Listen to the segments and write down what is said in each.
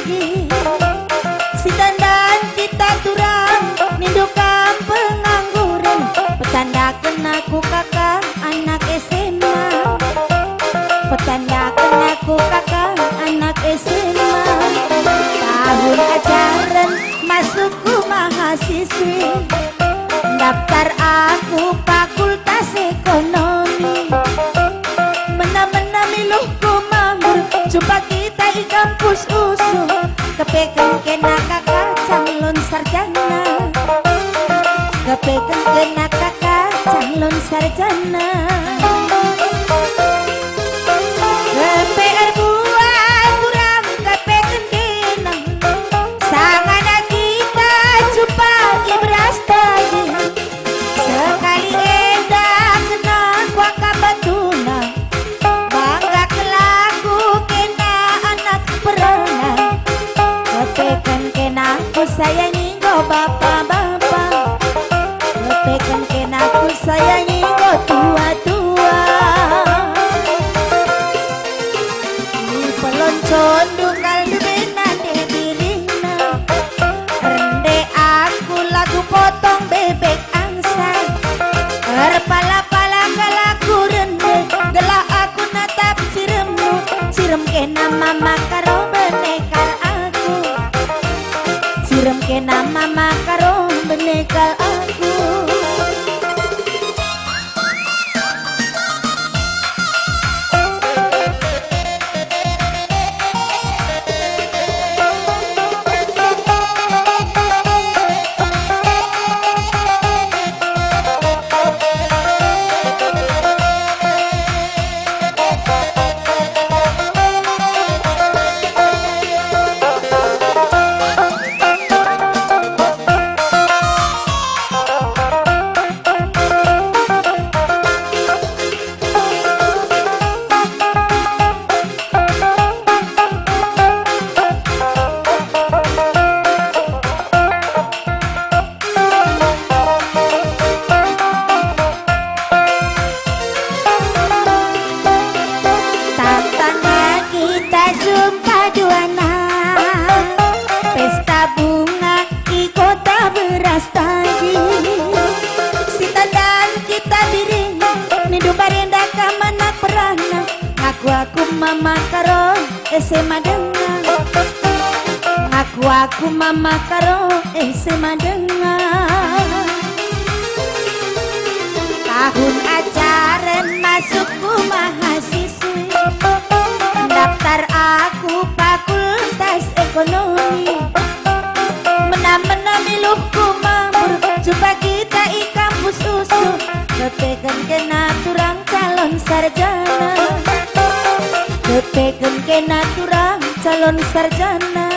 lagi. Si dandan kita turang nindukan pengangguran, petandakan aku kakak anak SMA. Petandakan aku kakak anak SMA. Tahun ajaran masukku mahasiswi, daftar aku fakultas ekonomi. Mena-mena miluhku mamur, jumpa kita di kampus USU. Kepekan kena kakak calon sarjana. Kepekan kena kakak calon sarjana. PR buat kurang kepekan kena. Sangana kita jumpa di Brastagi. Sekali edak kena kuaka batuna. Bangga kelaku kena anak peranan. Kepekan kena ku sayangi go bapak-bapak. Kepekan kena ku sayangi go tua-tua. Di peloncon dunggal debenan de dirina. Rende aku lagu potong bebek angsa. Erpala-pala kalaku rende, gelah aku natap siremmu. Sirem kena mama karo benekal aku. Sirem kena mama karo benekal aku. Jumpa duana pesta bunga di kota Brastagi. Si tandan kita biring nidu barenda ka mana perana. Aku mama karo SMA dengan. Aku mama karo SMA dengan. Tahun ajaran masukku mahasiswi, daftar aku fakultas ekonomi. Mena-mena miluhku mamur, jumpa kita di kampus USU. Kepekan kena turang calon sarjana. Kepekan kena turang calon sarjana.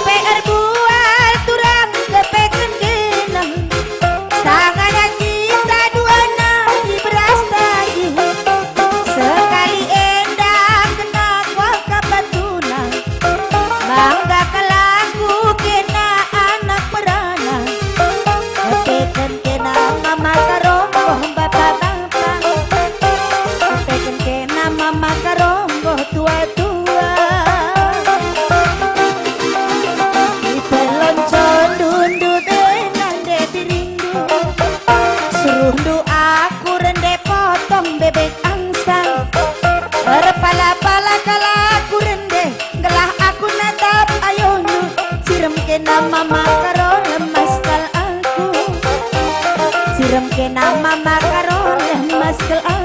PR buat turang kepekan kena. Sangana kita duana di Brastagi. Sekali endah kena kuaka batuna. Bangga kelaku kena anak perana. Kepekan kena mama karonggo bapak-bapak. Kepekan kena mama karonggo tua-tua. Di peloncon dundu denan de dirindu. Suruh du aku rende potong bebek angsa. Berpala-pala kalaku rende, gelah aku natap ayonu. Sirem kena mama karo lemas kal aku. Sirem kena mama karo lemas kal aku.